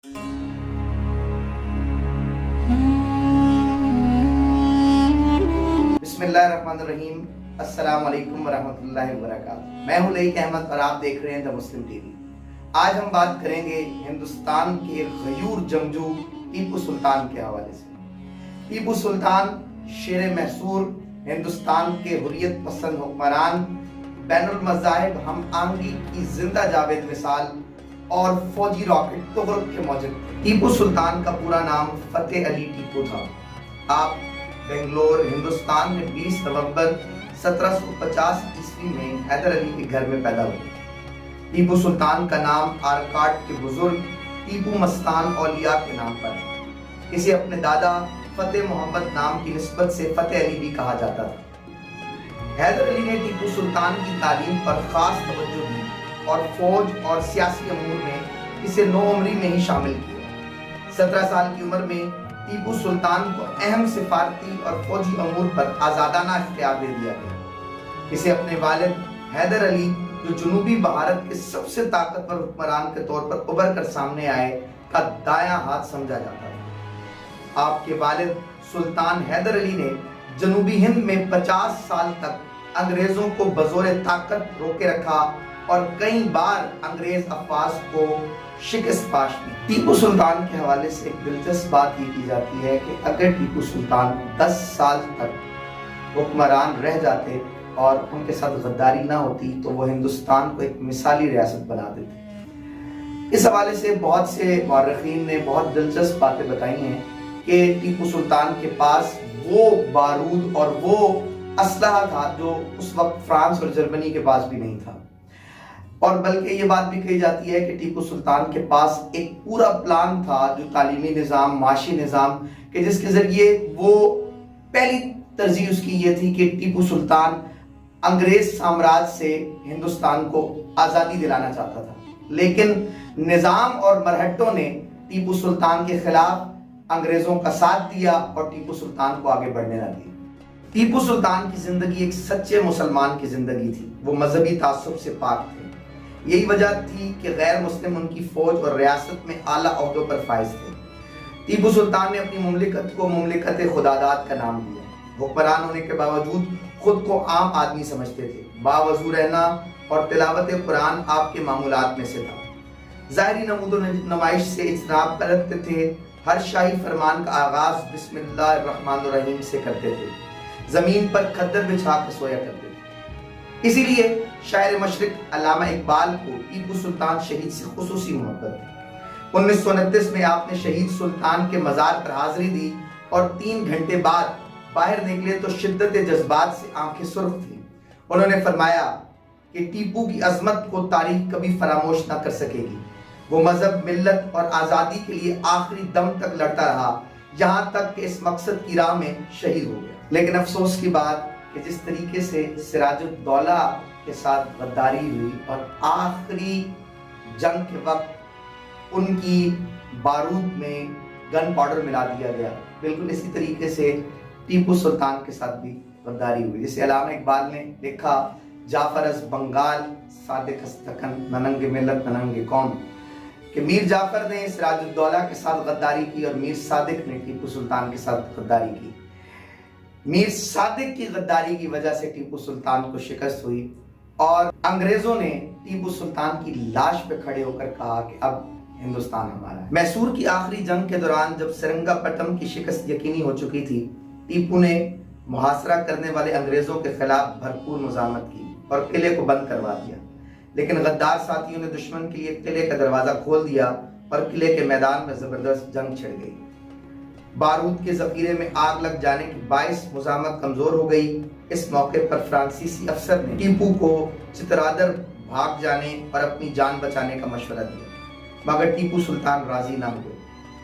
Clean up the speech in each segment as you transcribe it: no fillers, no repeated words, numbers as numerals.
बिस्मिल्लाहिर्रहमानिर्रहीम। अस्सलाम वालेकुम वरहमतुल्लाहि वबरकातुहू। मैं हूं लईक अहमद और आप देख रहे हैं द मुस्लिम टीवी। आज हम बात करेंगे हिंदुस्तान के गयूर जंगजू टीपू सुल्तान के हवाले से। टीपू सुल्तान शेर महसूर, हिंदुस्तान के हुर्रियत पसंद हुक्मरान, बैनुल मज़ाहिब हम आहंगी की जिंदा जावेद मिसाल और फौजी रॉकेट तुगरुक के मौजूद थे। टीपू सुल्तान का पूरा नाम फतेह अली टीपू था। आप बेंगलोर हिंदुस्तान में 20 नवंबर 1750 ईस्वी में हैदर अली के घर में पैदा हुए। टीपू सुल्तान का नाम आरकाट के बुजुर्ग टीपू मस्तान औलिया के नाम पर है। इसे अपने दादा फतेह मोहम्मद नाम की निस्बत से फतेह अली भी कहा जाता था। हैदर अली ने टीपू सुल्तान की तालीम पर खास तवज्जो दी और फौज और सियासी अमूर में इसे नौअमरी में ही शामिल किया। 17 साल की उम्र में टीपू सुल्तान को अहम सिफारती और फौजी अमूर पर आज़ादाना इख्तियार दे दिया गया। इसे अपने वालिद हैदर अली, जो जनूबी भारत के सबसे ताकतवर हुक्मरान के तौर पर उभर कर सामने आए, का दायां हाथ समझा जाता था। आपके वालिद सुल्तान हैदर अली ने जनूबी हिंद में 50 साल तक अंग्रेजों को बजोर ताकत रोके रखा और कई बार अंग्रेज अफवाज को शिकस्त पाश दी। टीपू सुल्तान के हवाले से एक दिलचस्प बात ये की जाती है कि अगर टीपू सुल्तान 10 साल तक हुक्मरान रह जाते और उनके साथ गद्दारी ना होती तो वो हिंदुस्तान को एक मिसाली रियासत बना देते। इस हवाले से बहुत से मौरखीन ने बहुत दिलचस्प बातें बताई हैं कि टीपू सुल्तान के पास वो बारूद और वो असलहा था जो उस वक्त फ्रांस और जर्मनी के पास भी नहीं था। और बल्कि ये बात भी कही जाती है कि टीपू सुल्तान के पास एक पूरा प्लान था, जो तालीमी निज़ाम, माशी निज़ाम के, जिसके ज़रिए वो पहली तरजीह उसकी ये थी कि टीपू सुल्तान अंग्रेज साम्राज्य से हिंदुस्तान को आज़ादी दिलाना चाहता था। लेकिन निज़ाम और मरहट्टों ने टीपू सुल्तान के खिलाफ अंग्रेज़ों का साथ दिया और टीपू सुल्तान को आगे बढ़ने न दिया। टीपू सुल्तान की ज़िंदगी एक सच्चे मुसलमान की ज़िंदगी थी। वो मजहबी तासुब से पाक थे। यही वजह थी कि गैर मुस्लिम उनकी फौज और रियासत में आला ओहदों पर फाइज थे। टीपू सुल्तान ने अपनी मुमलिकत को मुमलिकत खुदादाद का नाम दिया। हुक्मरान होने के बावजूद खुद को आम आदमी समझते थे। बावजू रहना और तिलावत कुरान आपके मामूलात में से था। ज़ाहिरी नमूदो नुमाइश से इज्तनाब करते थे। हर शाही फरमान का आगाज बिस्मिल्लाहिर्रहमानिर्रहीम से करते थे। जमीन पर खद्दर बिछा कर सोया करते थे। इसीलिए शायर मशरिक अल्लामा इकबाल को टीपू सुल्तान शहीद से खुसूसी मोहब्बत थी। 1929 में आपने शहीद सुल्तान के मज़ार पर हाजिरी दी और 3 घंटे बाद बाहर निकले तो शिद्दत जज्बात से आंखें सुर्ख थी। उन्होंने फरमाया कि टीपू की अजमत को तारीख कभी फरामोश ना कर सकेगी। वो मजहब, मिल्लत और आज़ादी के लिए आखिरी दम तक लड़ता रहा, यहाँ तक कि इस मकसद की राह में शहीद हो गया। लेकिन अफसोस की बात कि जिस तरीके से सिराजुद्दौला के साथ गद्दारी हुई और आखिरी जंग के वक्त उनकी बारूद में गन पाउडर मिला दिया गया, बिल्कुल इसी तरीके से टीपू सुल्तान के साथ भी गद्दारी हुई। जिसे अल्लामा इकबाल ने लिखा, जाफर अज बंगाल सादिक अस्तकन ननंगे मिलत ननंगे कौम, कि मीर जाफर ने सिराजुद्दौला के साथ गद्दारी की और मीर सादिक ने टीपू सुल्तान के साथ गद्दारी की। मीर सादिक की गद्दारी की वजह से टीपू सुल्तान को शिकस्त हुई और अंग्रेजों ने टीपू सुल्तान की लाश पे खड़े होकर कहा कि अब हिंदुस्तान हमारा है। मैसूर की आखिरी जंग के दौरान जब सेरिंगापट्टम की शिकस्त यकीनी हो चुकी थी, टीपू ने मुहासरा करने वाले अंग्रेजों के खिलाफ भरपूर मुज़ाहमत की और किले को बंद करवा दिया। लेकिन गद्दार साथियों ने दुश्मन के लिए किले का दरवाजा खोल दिया और किले के मैदान में जबरदस्त जंग छिड़ गई। बारूद के जखीरे में आग लग जाने के बाइस मुज़ाहमत कमजोर हो गई। इस मौके पर फ्रांसीसी अफसर ने टीपू को चितरादर भाग जाने और अपनी जान बचाने का मशवरा दिया, मगर टीपू सुल्तान राजी ना हुए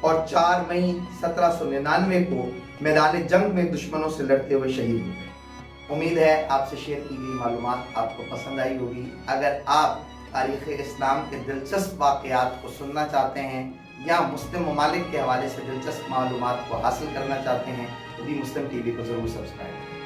और 4 मई 1799 को मैदान जंग में दुश्मनों से लड़ते हुए शहीद हो गए। उम्मीद है आपसे शेयर की गई मालूमात आपको पसंद आई होगी। अगर आप तारीख़ इस्लाम के दिलचस्प वाक़यात को सुनना चाहते हैं या मुस्लिम ममालिक के हवाले से दिलचस्प मालूमात को हासिल करना चाहते हैं तो भी मुस्लिम टीवी को ज़रूर सब्सक्राइब करें।